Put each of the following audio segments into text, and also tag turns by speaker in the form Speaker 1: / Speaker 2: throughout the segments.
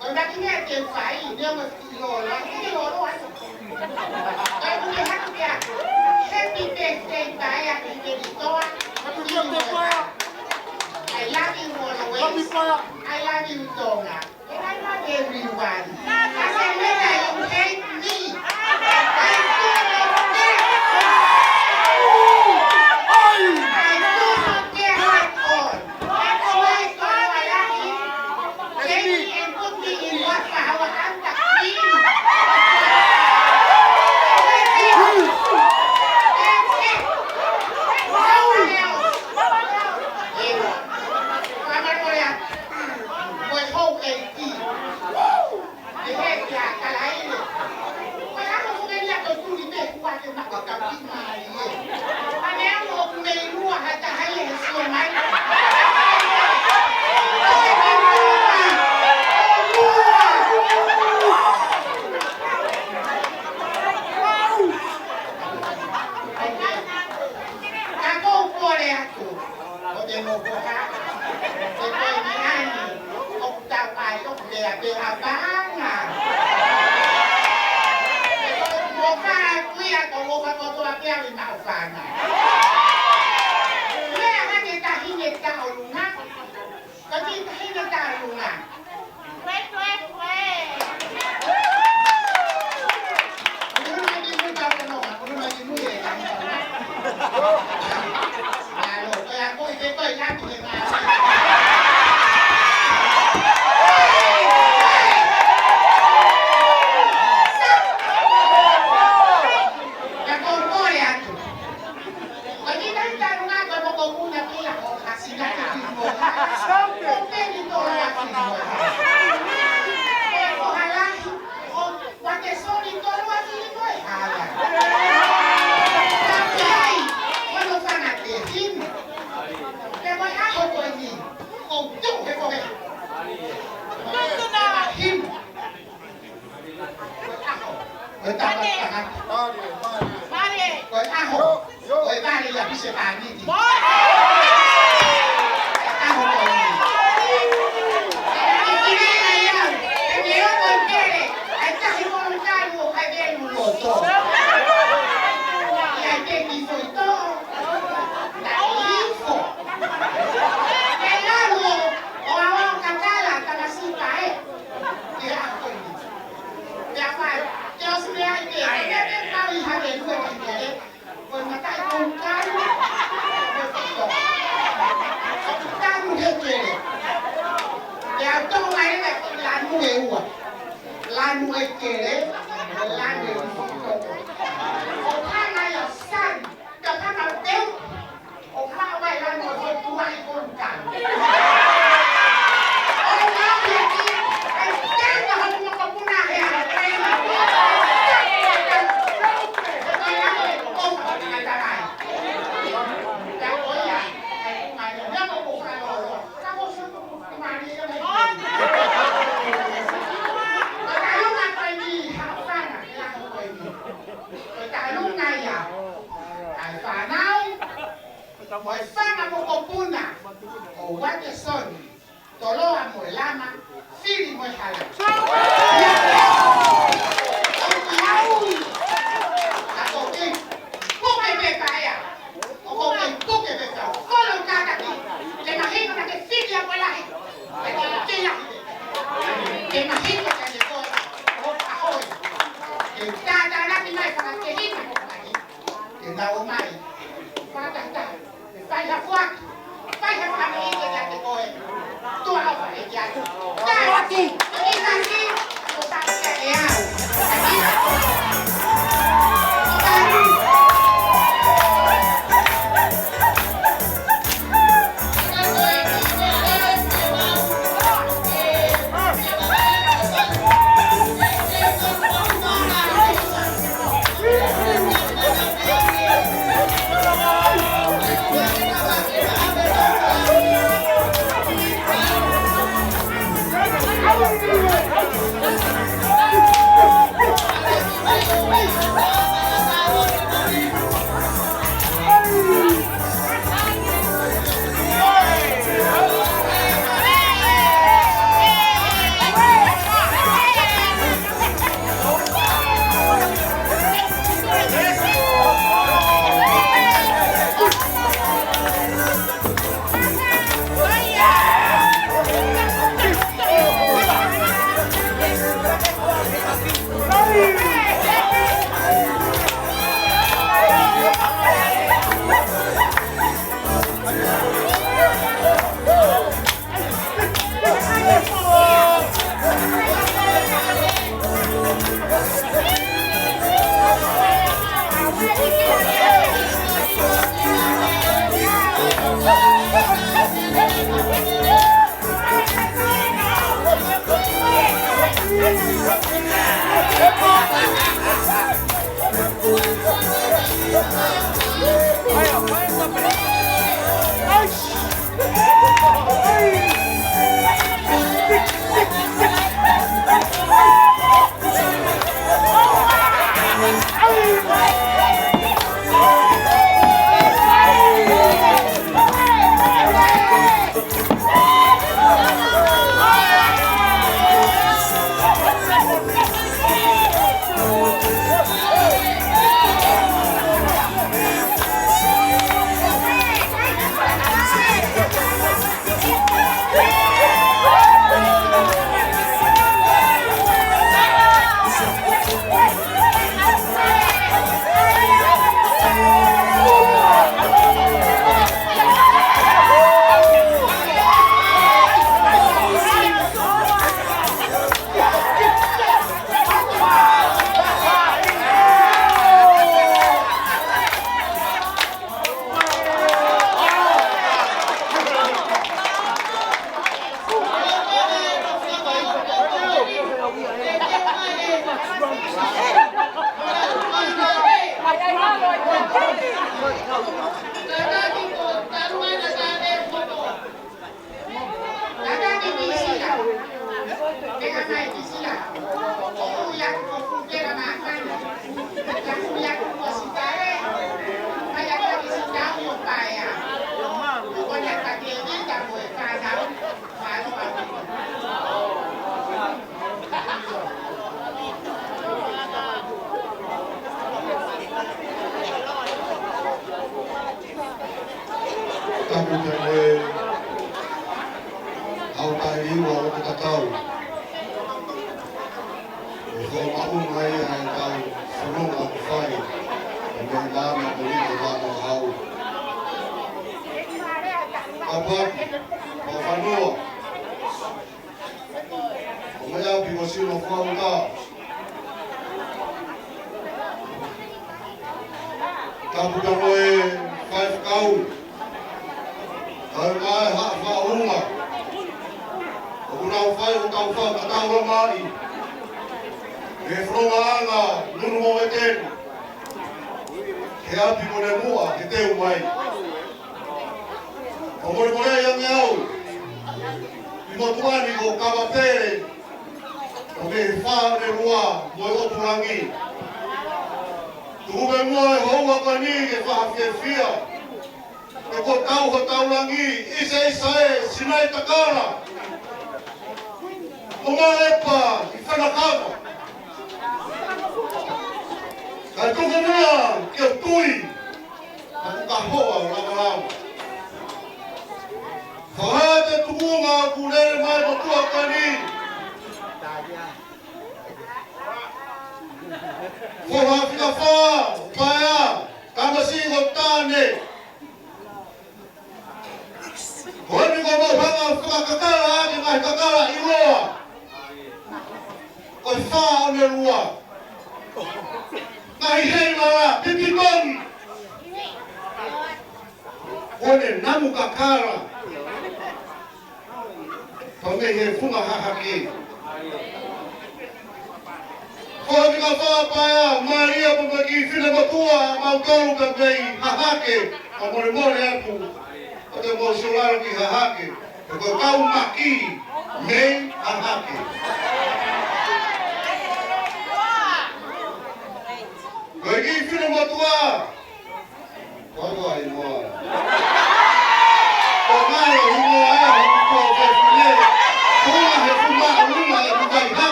Speaker 1: Tôi Daqui nem tem sair, nem uma esquilona, esquilona, aí você vai criar. Sempre tem daí a pessoa, I love you always. I love you, Donna. And I love everyone. I said, when you hate me, I do not care at all. That's why God allowed take me and put me in what power and the queen.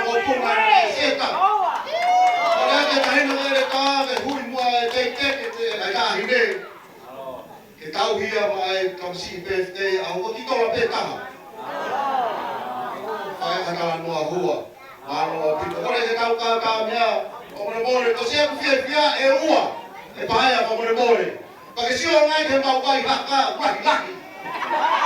Speaker 2: mo punga seta. Ora ke tahina le ka ke hui mo te te ai ka hine. Ke tau hia mai kam si birthday au ki ko pe ta. Ai ana no hua. Mano pito ora ke tau ka mea. Como le more to se fia e ua. E paia como le more. Pa ke sio ngai ke mau kai haka, wai laki.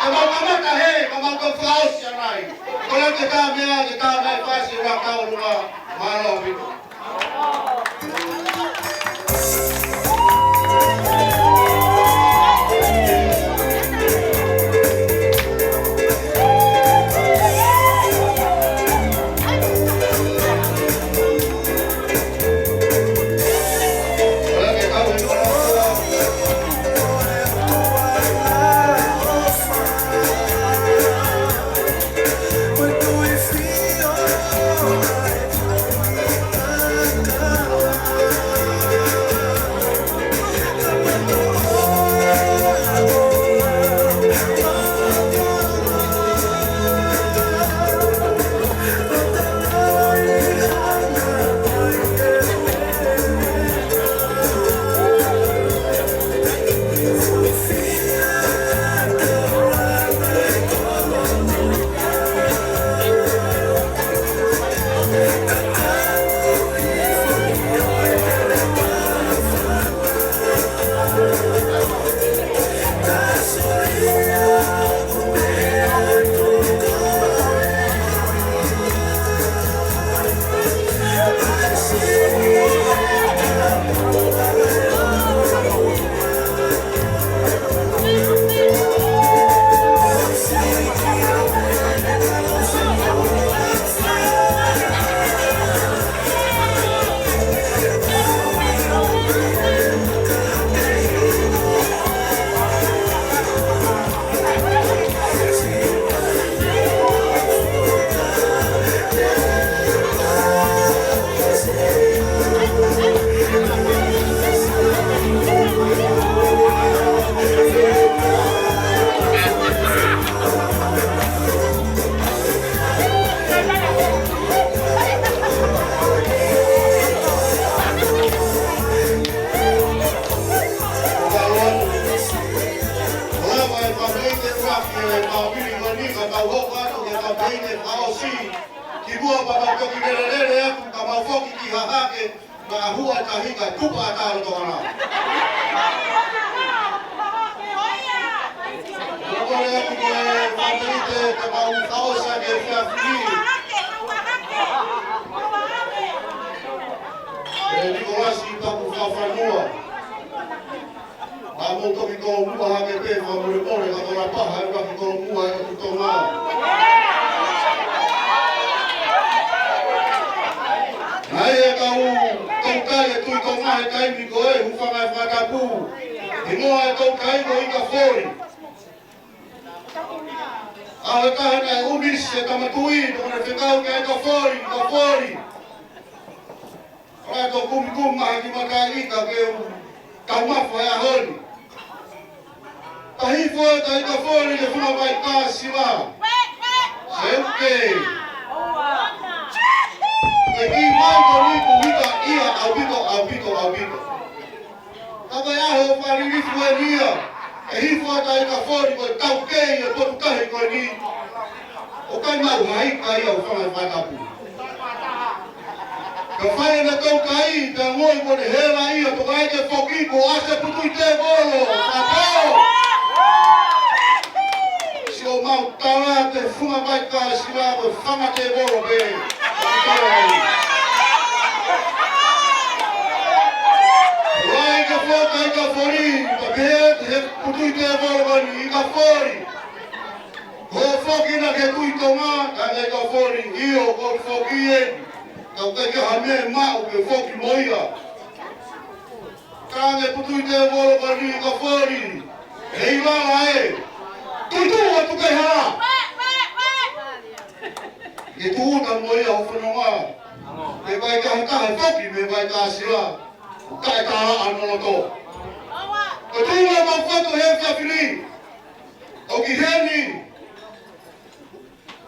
Speaker 2: E mau kamata he, ka mau ka flaus ya nai. Kola ke ta mea, ke ta mai pasi wa ka lunga. Mano pito.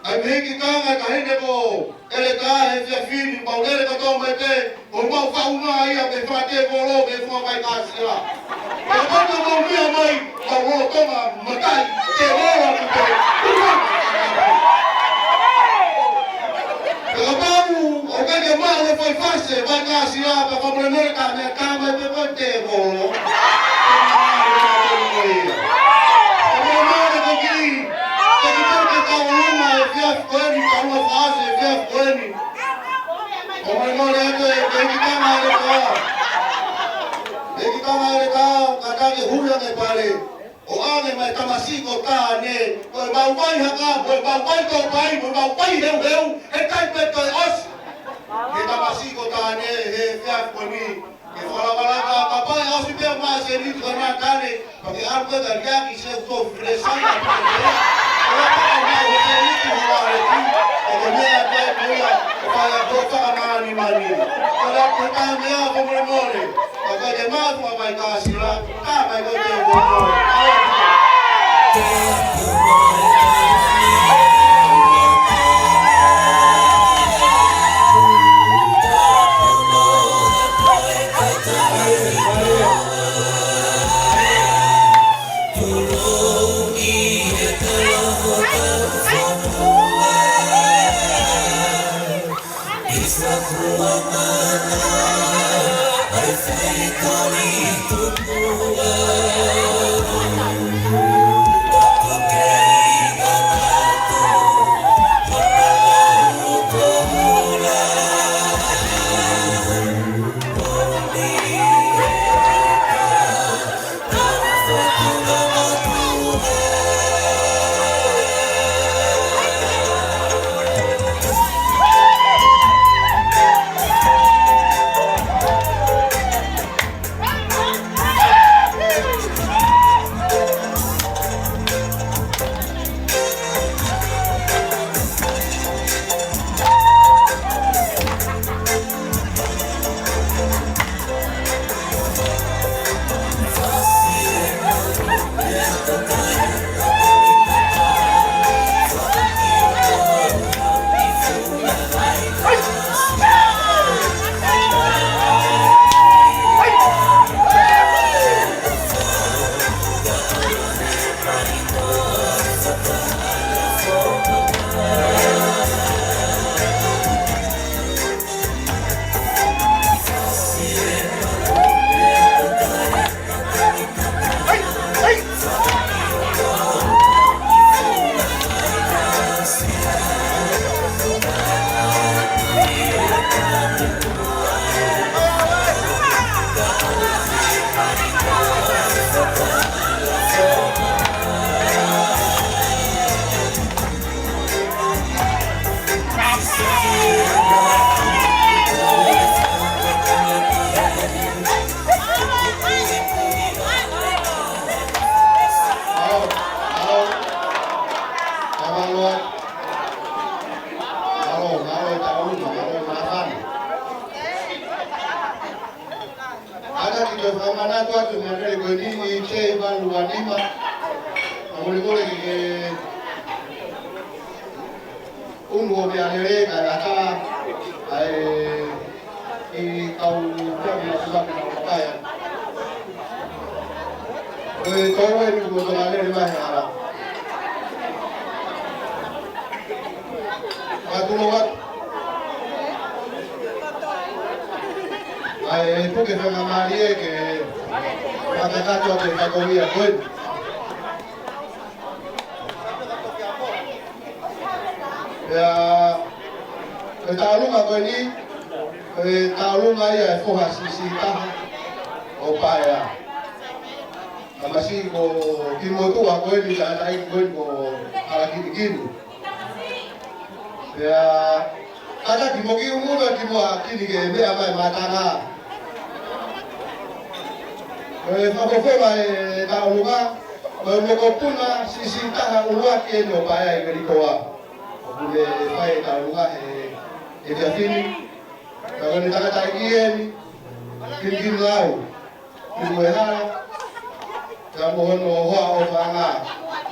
Speaker 2: ai mehiki kanga ka hene ko ele ka he fia fini mau lele ka tō mai te o mau whaunga ia me whate kolo me whua mai ka sila. Ka kata mau mia mai ka roa tonga matai te roa ki te ka mau o kake mau e whai whase mai ka sila pa whamure mere ka mea ka mai pe pe te kolo. O ane mai tamasiko tāne, koe mau mai haka, koe mau mai tō pai, koe mau pai heu heu, he kai pe toi os. He tamasiko tāne, he whiaf koe ni, he whalawalaka, ka pai osi pia maa se nitu ka nā tāne, pa ke arpe ka riaki se tō whiresanga pa ke rea. Koe paka mai he se nitu hoa reki, e ke mea kai kuia, o pai a tō whaka mani mani. Koe a koe tā mea komore more, ka koe te mātua mai ka sila, tā mai koe te more.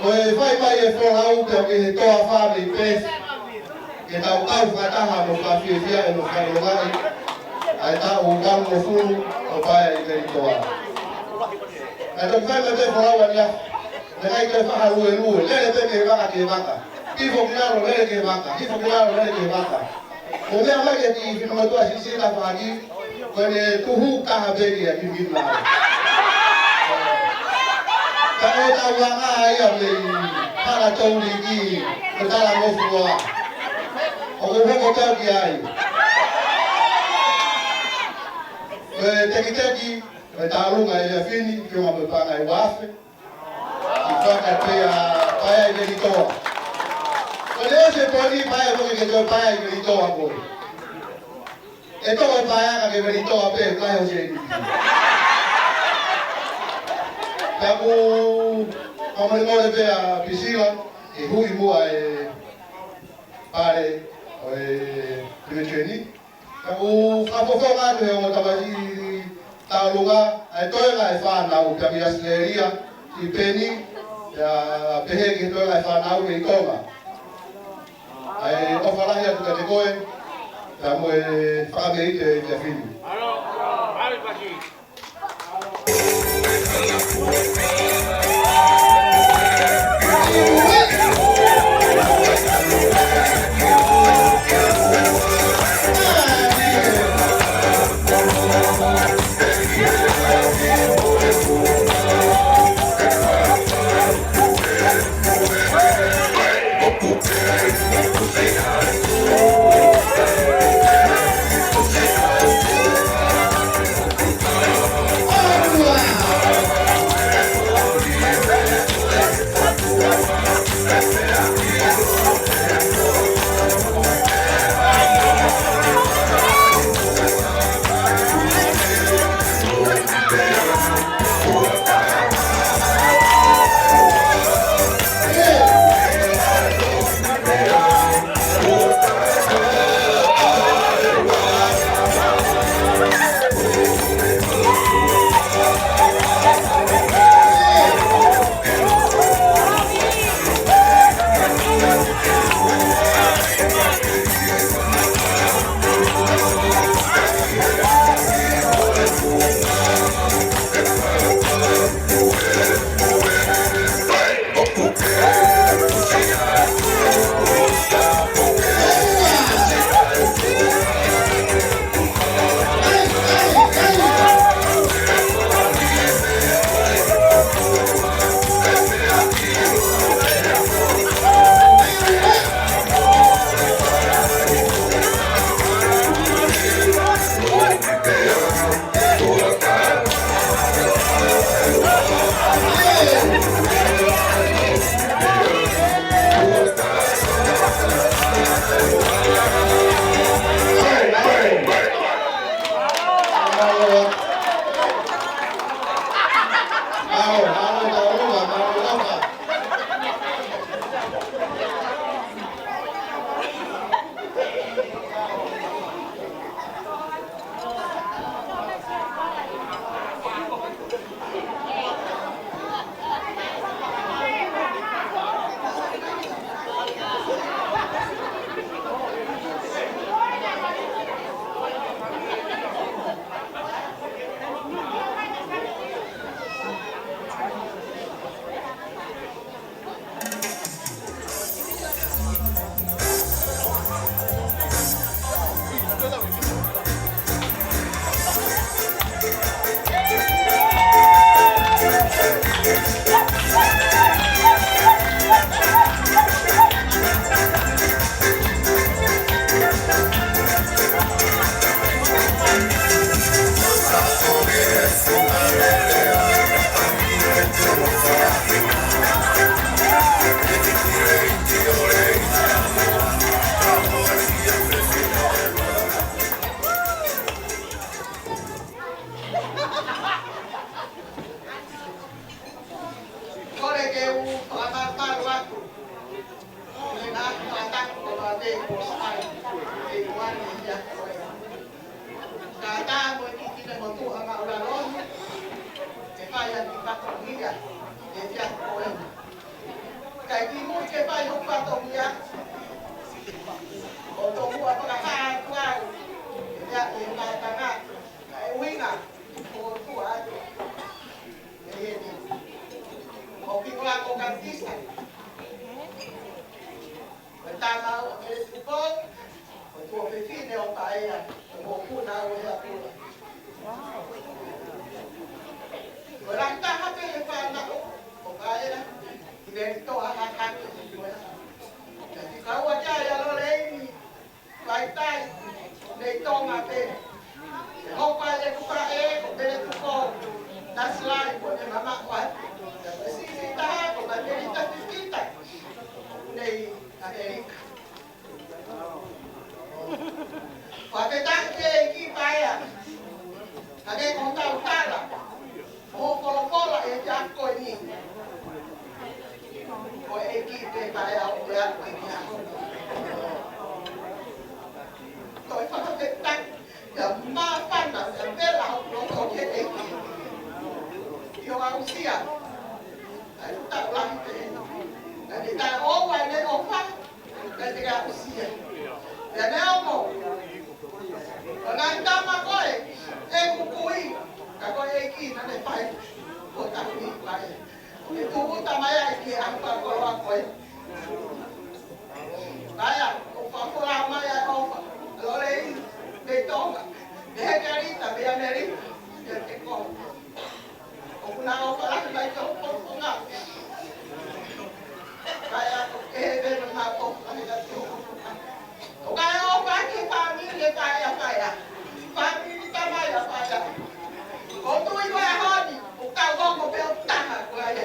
Speaker 2: Oi, vai e for out, que toa family, ke tau whakataha mo whawhiawhia e mo wharongai, ai tau ukau mo furu o paia i Peritoa. Nā tō whai me te wharaua nia, ne ngai te whaharue rue, lele te ke waka ke waka. Hifo kinaro lele ke waka, hifo kinaro lele ke waka. O mea mai ke ti whinumatua sisira whaki, koe ne tuhu kaha peri a kiwin nao. Ka o tau wanga ia me hara tauri ki, ko tala mofua. O ko hoko tau ki ai. Teki, me tālunga e whini, ki o me panga i wafe. I whaka pia paia i Peritoa. Ko leo se poni paia koe ke toi paia i Peritoa koe. E toko paia ka ke Peritoa pe, kai o se ni. Kaku, kamari mōre pe a Priscilla, e hui mua e pare o e Dimitrini. Kaku, whapofo ngātu he o tawasi tālunga, ai toenga e whānau, ka mi asleria, i peni, ya pehe ki toenga e whānau e i konga. Ai ofalahi atu ka te koe, ka mo e whakameite i te whini.
Speaker 1: Kaya di mo kaya pa yung patong niya. tunggu apa kata tuan. Ya, yang kata winga. Tuan. Ini. Kopi gua kau gantisan. Pertama, itu untuk video kaya, mau punah ya punah. Orang tak apa yang nak, kaya, evento akan. Jadi kau aja ya lo lagi, baik tay, netong apa? Kau kaya buka kau beli tukau, naslai kau ni mama kuat. Sisi tak, kau beli kita, ni Amerika. Pakai tangke kita ya, ada kota utara, mau pola-pola yang jangkau ini. Kau kita kaya udah ini aku. Kau pakai tang, ya maafan lah, ya belah kau kita. Yo usia, aku tak lagi. Jadi tak orang ni orang, jadi usia. Ya namo. Nanta makoy, kukui, kakoy iki na pai, kota ni pai. Itu utamaya iki apa kalau akoy. Kaya, upa lama ya opa. Lore betong. Deherita beaneri. Ya teko. Okuna opa la bai ko ponga. Kaya ben na opa ya teko. Kaya opa ki family kaya. Family kaya. Kau tu ibu honi, kau bel tahan kau ni.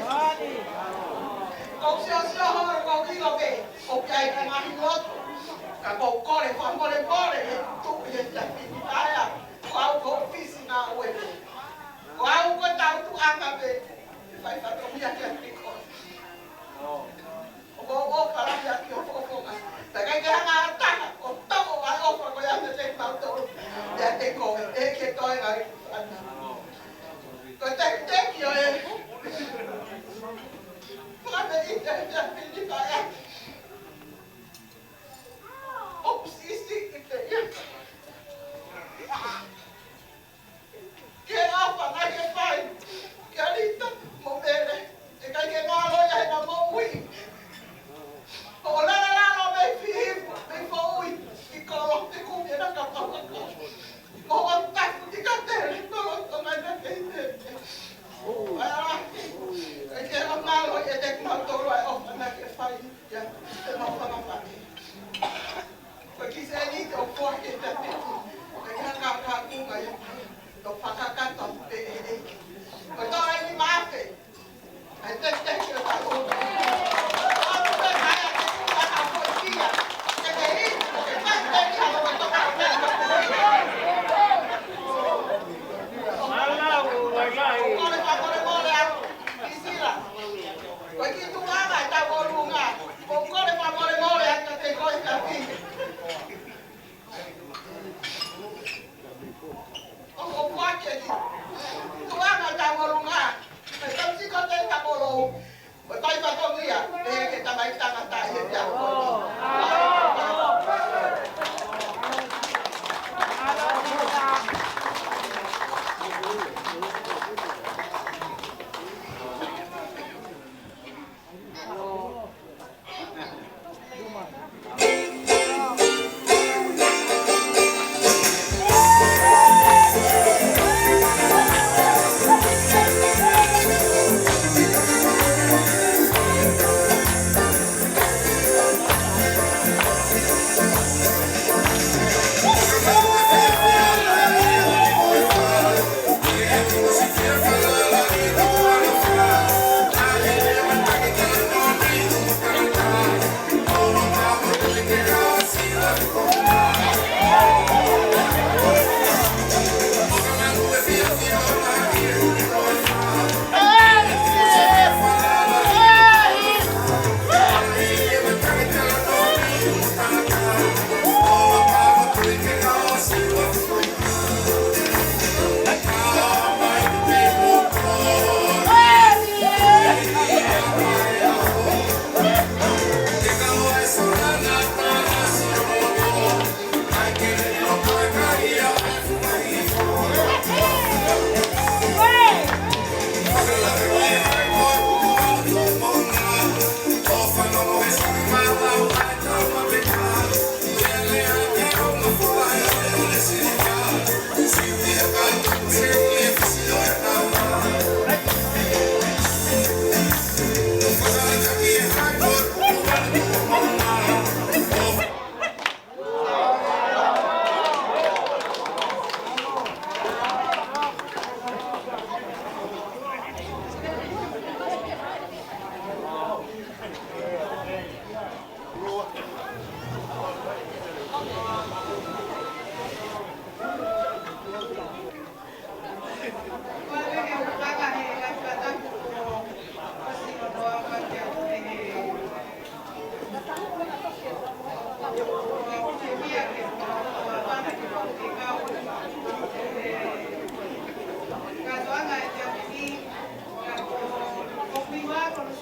Speaker 1: Kau sio hor kau ni lobe, kau jai kemah lot. Kau kore tu je jadi kaya. Kau visi na wewe. Kau tahu tu angabe. Fai kau punya kau. Kau kalau ya kau. Tapi jangan ngata, kau tahu kau yang jadi tahu. Ya teko, kita yang kau tak yo. Mana ini kaya. Obsesi kita ya. Kaya apa nak fai? Kali tu mau bere. Kaya ngalo ya na mau wi. Ola lo me fi mau wi. Ikaw te ko na kapag. Mau tak dikater no mana kete. Kaya ngalo ya tek motor ay of na ke fai ya. Mau pa. Porque se ali o forte da gente. Kaya ngakaku ngayon. Do pakakato pe. Ito ay mafe. Ay tek yo ta ko.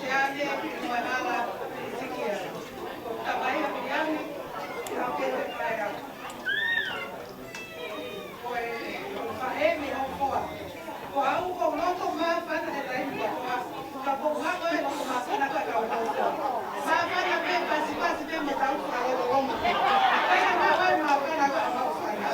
Speaker 1: siane mahala sikia. Tabaya biliani apete kaya. Fahemi hapo. Kwa huko mmoto mafana ndio kwa hapo wewe kwa sana kwa kwa. Safanya pepa sipasi pembe tangu kwa leo kama. Kaya na wewe mafana kwa mafana.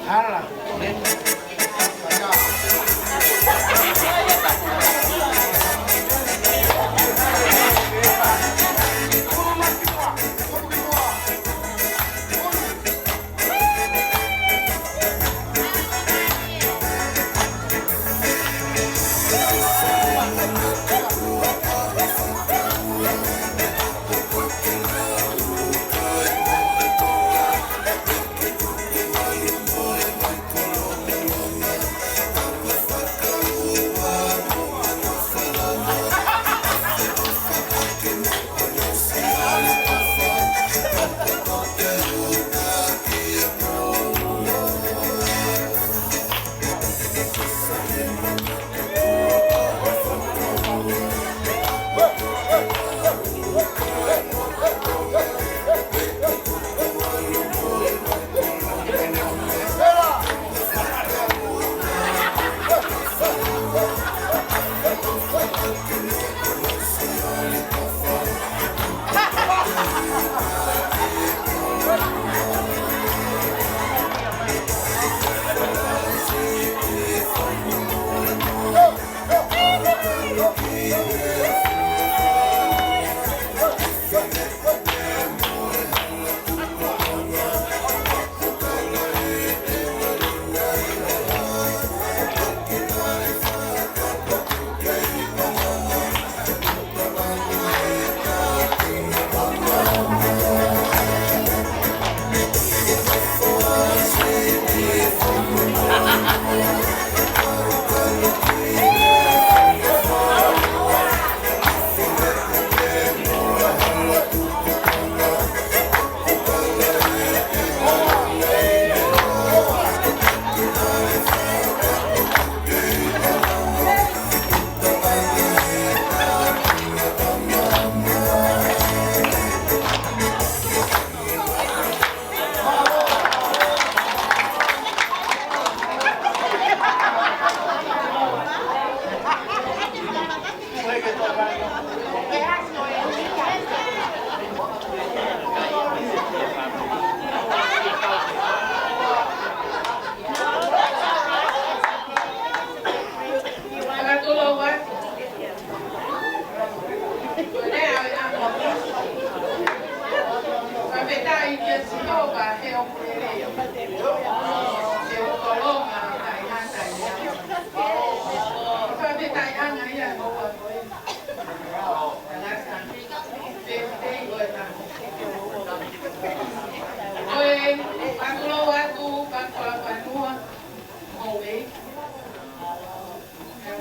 Speaker 3: Hala.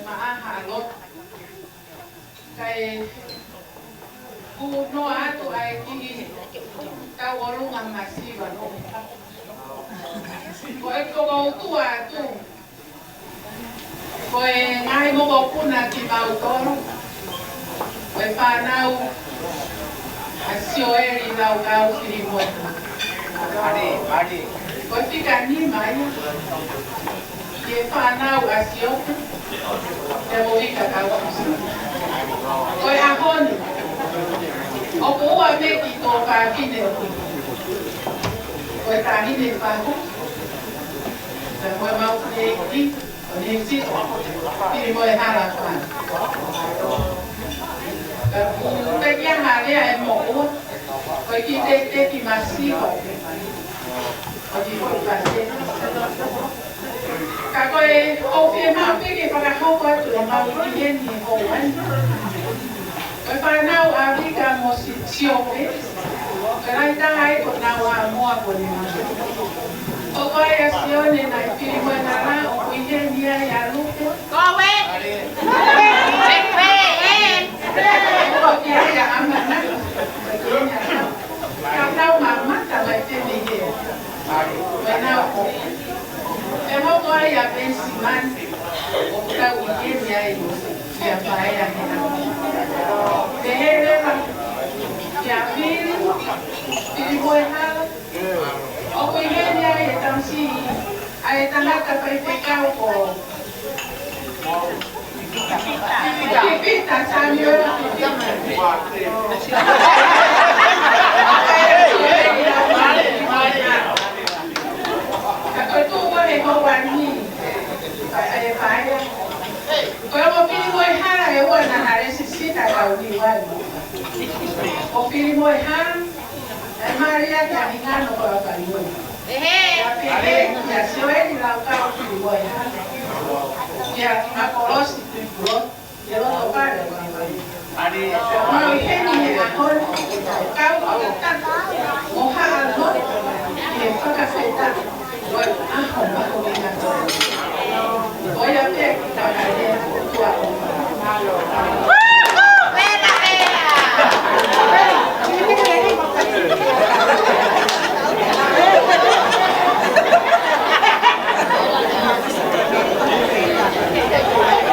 Speaker 1: maahalo. Kay kuno ato ay kini kawalungan masiba no. Ko ito ko atu. Ko ngai mo ko kuna ki bautoro. Ko panau asio eri lau kau siri mo. Ade. Ko tika ni mai. Ye panau asio. Debo ika kau. Ko ahoni. O kuwa meki to ka kine. Ko tahine pa ko. Ko mau ki ni si ki mo hala pa. Ko ki hale ai mo ko ki te ki masi ko. Ko di ko pa se. Ka ko o fi ma pe ki pa ka ho ko tu ma ki ni ho wan. Ko pa nau Afrika mo si siope. Kai tai ko nau a mo ko ni. O ko ya sione na ki mo na na o ko ye ni ya lupe. Ko we. Ko ki ya ama na. Ka nau mama ta mai te ni ye. Ko nau ko. E mo ko ya pensi man. O ka u ye ni ya yo. Ya pa ya ni na. Ya pili boy hal. Opo ingin niya itang si ay tangat kapay pekaw ko. Pipita sa niyo. Ako tuwa ay mawani. Ay paya. Kaya mo pili boy hal ay wala na resisita daw ni wala. O pili mo han, Maria que a minha não coloca nenhum. Já peguei, já se eu ele lá o carro pili mo han, já a colosse pipulou, já não para agora. Mau ini akon, kau tak moha alno, dia pakai feta, buat ahom aku ingat. Oh ya pek kita ada tua. Thank you.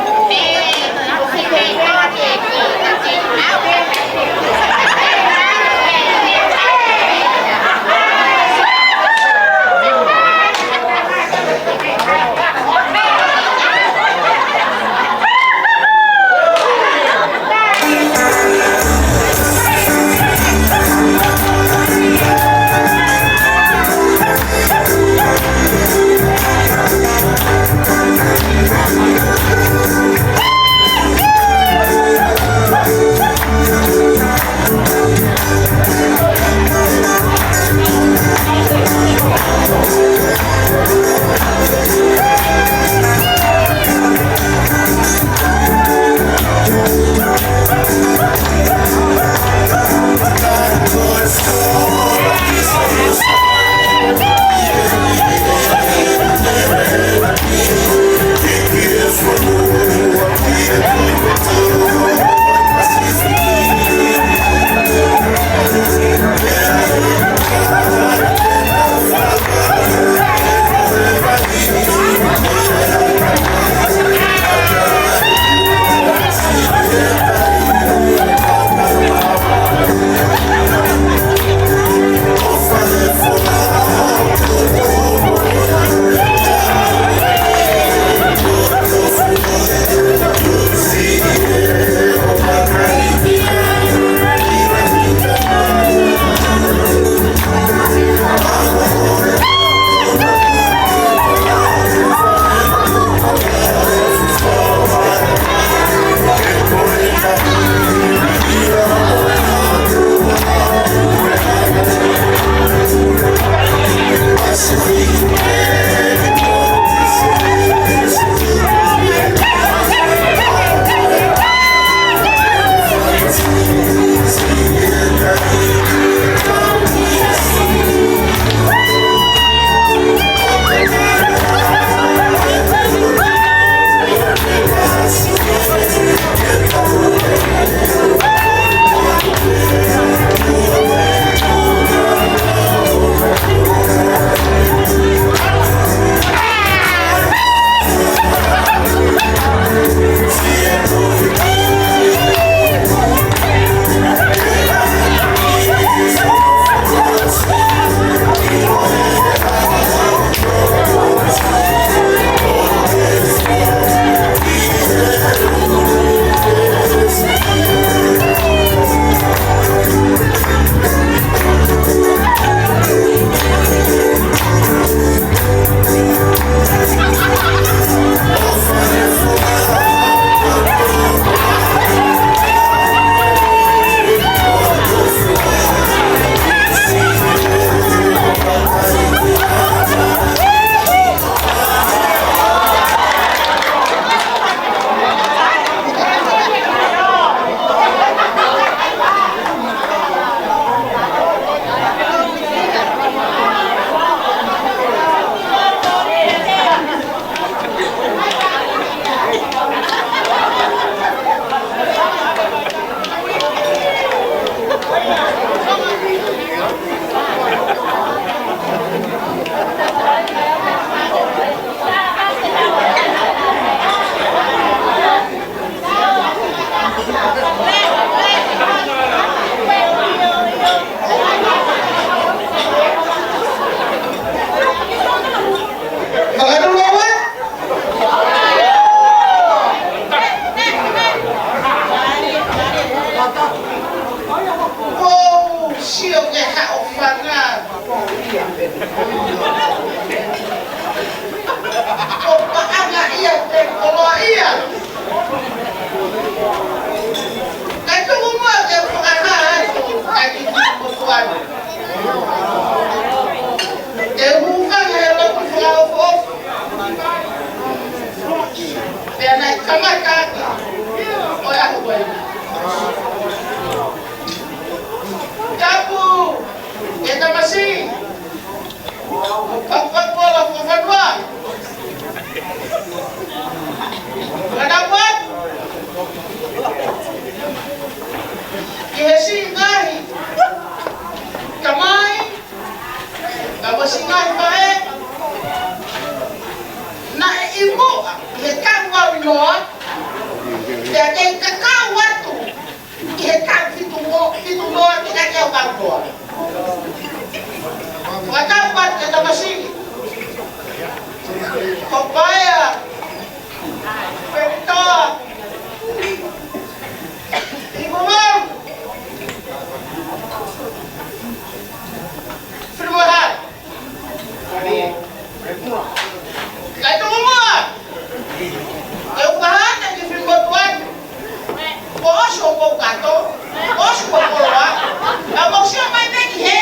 Speaker 1: noa. Dia tem kakao watu. Ia tak fitu noa kita kau kantor. Wakapat kita masih. Papaya. Penta. Ibu mam. Firman. Kau tu rumah. Kau bahan lagi firman tuan. Bos kau kato. Bos kau keluar. Abang siapa yang pergi he?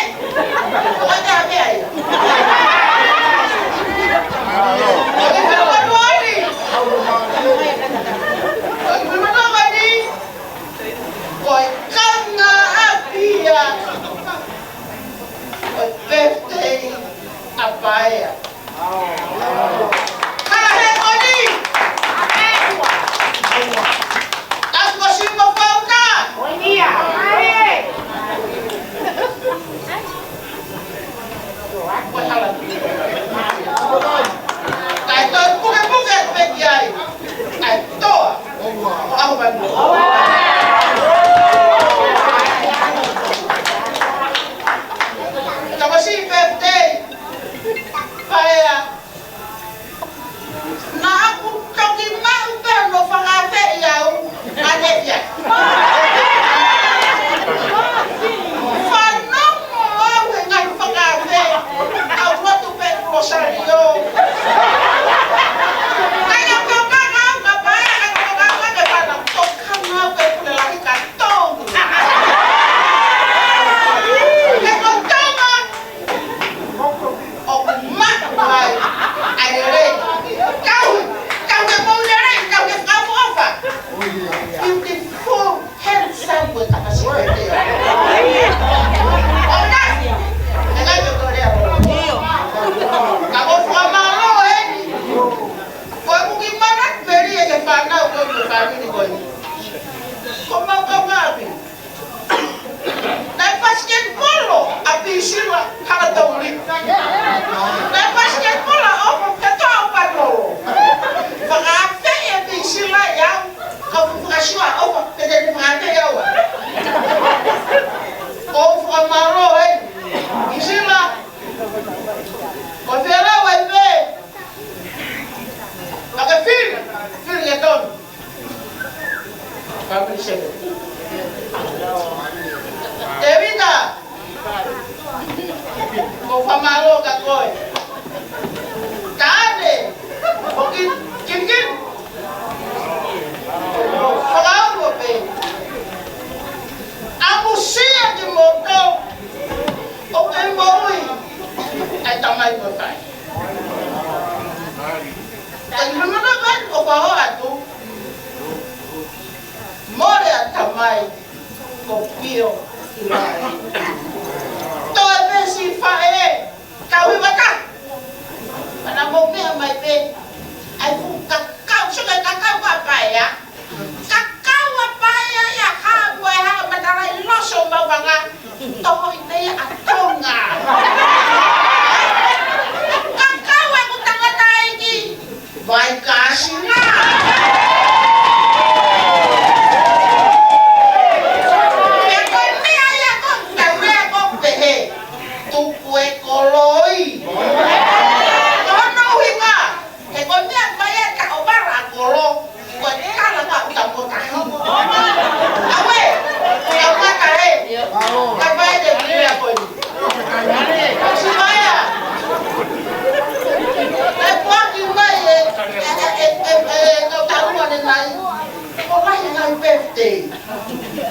Speaker 1: Kau ada apa ya? Lagi firman tuan ni. Lagi firman tuan ni. Kau kena api ya. Kau birthday apa ya? Kalau he kau ni. Aku masih mau na.
Speaker 3: Oh iya.
Speaker 1: Buat halan. Kaitan bukan media. Itu. Aku bantu. Kamu sih birthday. Saya. Nah aku kau gimana perlu pengafe ya? Ada ya. Fanong mau dengan pengafe. Kau buat tu Rosario. Kaya kau apa ya? Kau ada pada tokan apa pun lagi kantong. Kau tahu oh mak baik. Ada lagi. Kau mau jadi kau kamu apa? Beautiful, handsome buat apa sih dia? Oh nak? Jangan jodoh dia. Kamu malu kau gimana? Beri aja pandau kau kami ni kau. Kau mau kau ngapain? Lepas sekian puluh, api sila kalau tahu ni. Lepas sekian puluh, oh kata apa dulu? Pengafe api sila yang kau berasua, oh kerja di pengafe ya wah. Kau malu sila. Kau sila wajib. Pakai film ya ton. Kau siapa? Devita, kau pamalo kat kau. Kade, kim. Kau apa? Aku siap di motor. Oke boy, tamai botai. Dan mana kan kau bawa tu? Mora tamai. Kopio ilai. Toa besi fae. Kau ibadah. Mana mau ni amai pe. Aku kakau sudah kakau apa ya? Kakau apa ya? Kamu yang mendarai loso mau bangga. Toh ini atonga. Kakau aku tangan lagi. Baik kasih lah.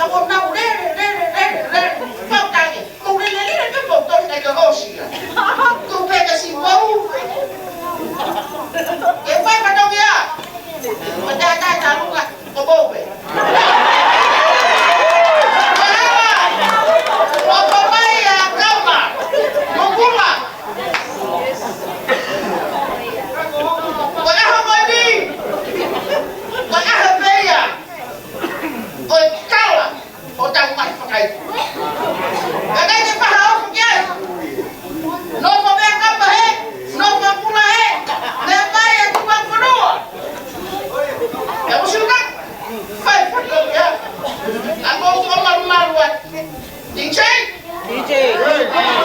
Speaker 1: Aku nak mau tanya, kau ni kan motor nak ke Rusia, kau pergi si bau, apa pada dia? Pada ada tahu tak? Kau bau be? Apa bayar kau mah? Mau pulang? Bayar apa ni? Bayar bayar. Oh kalah. DJ.
Speaker 3: DJ.